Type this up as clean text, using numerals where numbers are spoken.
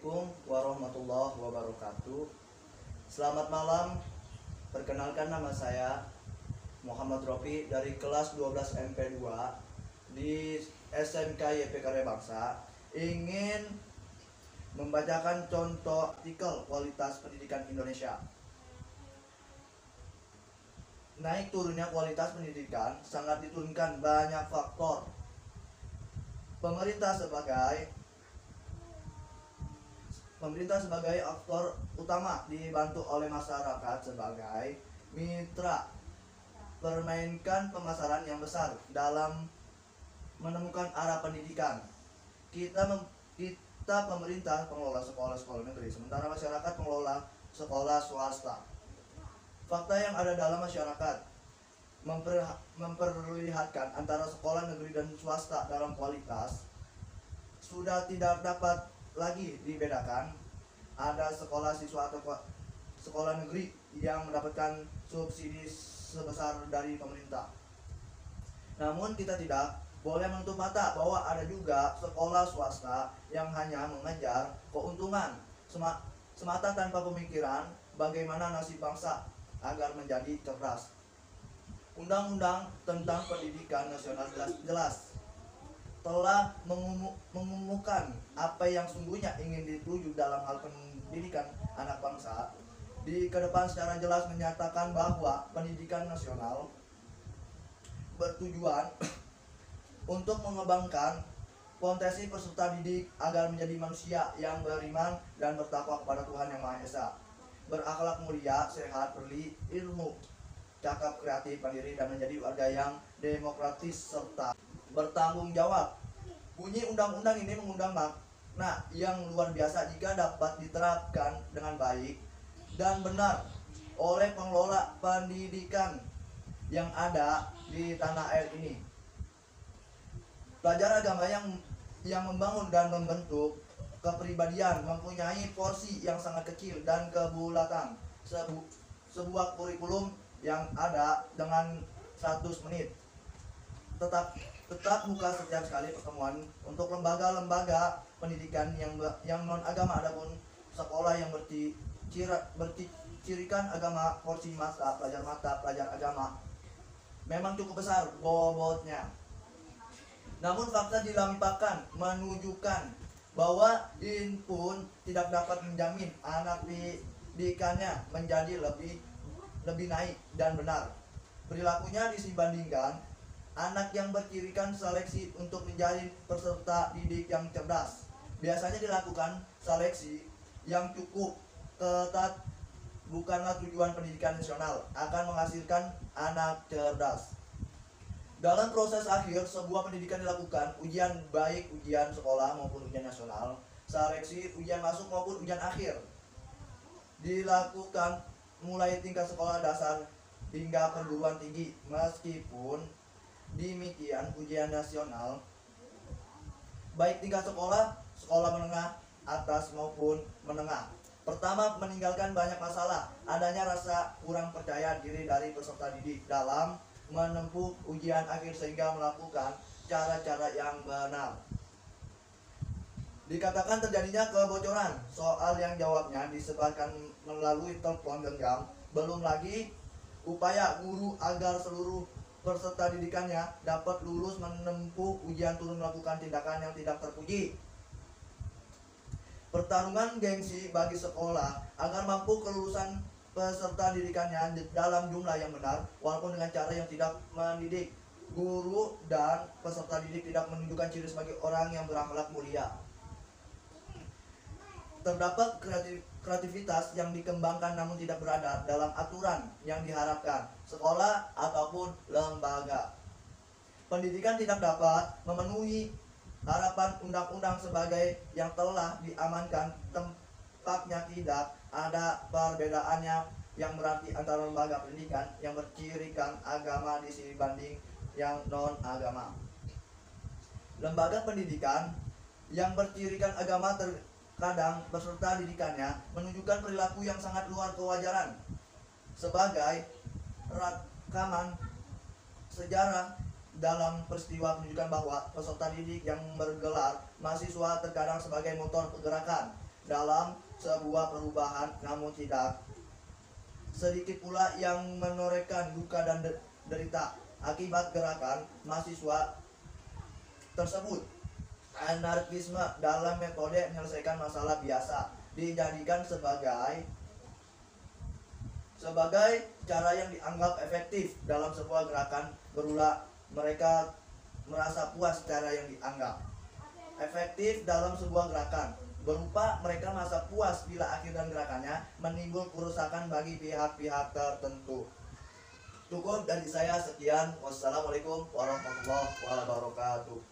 Assalamualaikum warahmatullahi wabarakatuh. Selamat malam. Perkenalkan, nama saya Muhammad Rofi dari kelas 12 MP2 di SMK YP Karya Bangsa. Ingin membacakan contoh artikel kualitas pendidikan Indonesia. Naik turunnya kualitas pendidikan sangat diturunkan banyak faktor. Pemerintah sebagai aktor utama, dibantu oleh masyarakat sebagai mitra, permainkan pemasaran yang besar dalam menemukan arah pendidikan. Kita pemerintah pengelola sekolah-sekolah negeri, sementara masyarakat pengelola sekolah swasta. Fakta yang ada dalam masyarakat memperlihatkan antara sekolah negeri dan swasta dalam kualitas sudah tidak dapat lagi dibedakan. Ada sekolah siswa atau sekolah negeri yang mendapatkan subsidi sebesar dari pemerintah. Namun kita tidak boleh menutup mata bahwa ada juga sekolah swasta yang hanya mengejar keuntungan semata tanpa pemikiran bagaimana nasib bangsa agar menjadi cerdas. Undang-undang tentang pendidikan nasional jelas telah mengumumkan apa yang sungguhnya ingin dituju dalam hal pendidikan anak bangsa. Di kedepan secara jelas menyatakan bahwa pendidikan nasional bertujuan untuk mengembangkan potensi peserta didik agar menjadi manusia yang beriman dan bertakwa kepada Tuhan Yang Maha Esa, berakhlak mulia, sehat, berilmu, cakap, kreatif, mandiri, dan menjadi warga yang demokratis serta bertanggung jawab. Bunyi undang-undang ini mengundang makna yang luar biasa jika dapat diterapkan dengan baik dan benar oleh pengelola pendidikan yang ada di tanah air ini. Pelajar agama yang membangun dan membentuk kepribadian mempunyai porsi yang sangat kecil dan kebulatan. Sebuah kurikulum yang ada dengan 100 menit tetap buka setiap sekali pertemuan untuk lembaga-lembaga pendidikan yang non agama. Adapun sekolah yang bercirikan agama, porsi mata pelajar agama memang cukup besar bobotnya. Namun fakta dilampahkan menunjukkan bahwa DIN pun tidak dapat menjamin anak didikannya menjadi lebih naik dan benar perilakunya dibandingkan anak yang bercirikan seleksi untuk menjadi peserta didik yang cerdas. Biasanya dilakukan seleksi yang cukup ketat bukanlah tujuan pendidikan nasional akan menghasilkan anak cerdas. Dalam proses akhir sebuah pendidikan dilakukan ujian, baik ujian sekolah maupun ujian nasional, seleksi, ujian masuk maupun ujian akhir dilakukan mulai tingkat sekolah dasar hingga perguruan tinggi. Meskipun demikian, ujian nasional baik tingkat sekolah menengah atas maupun menengah pertama meninggalkan banyak masalah, adanya rasa kurang percaya diri dari peserta didik dalam menempuh ujian akhir sehingga melakukan cara-cara yang benar. Dikatakan terjadinya kebocoran soal yang jawabnya disebarkan melalui telepon genggam. Belum lagi upaya guru agar seluruh peserta didikannya dapat lulus menempuh ujian turun melakukan tindakan yang tidak terpuji. Pertarungan gengsi bagi sekolah agar mampu kelulusan peserta didikannya dalam jumlah yang benar walaupun dengan cara yang tidak mendidik. Guru dan peserta didik tidak menunjukkan ciri sebagai orang yang berakhlak mulia. Terdapat kreativitas yang dikembangkan namun tidak berada dalam aturan yang diharapkan sekolah ataupun lembaga. Pendidikan tidak dapat memenuhi harapan undang-undang sebagai yang telah diamankan. Tempatnya tidak ada perbedaannya yang berarti antara lembaga pendidikan yang bercirikan agama dibanding yang non agama. Lembaga pendidikan yang bercirikan agama terkadang peserta didikannya menunjukkan perilaku yang sangat luar kewajaran. Sebagai rekaman sejarah dalam peristiwa menunjukkan bahwa peserta didik yang bergelar mahasiswa terkadang sebagai motor pergerakan dalam sebuah perubahan, namun tidak sedikit pula yang menorehkan duka dan derita akibat gerakan mahasiswa tersebut. Anarkisme dalam metode menyelesaikan masalah biasa dijadikan sebagai cara yang dianggap efektif dalam sebuah gerakan berulang. Mereka merasa puas cara yang dianggap efektif dalam sebuah gerakan berupa mereka merasa puas bila akhir dan gerakannya menimbul kerusakan bagi pihak-pihak tertentu. Cukup dari saya, sekian. Wassalamualaikum warahmatullahi wabarakatuh.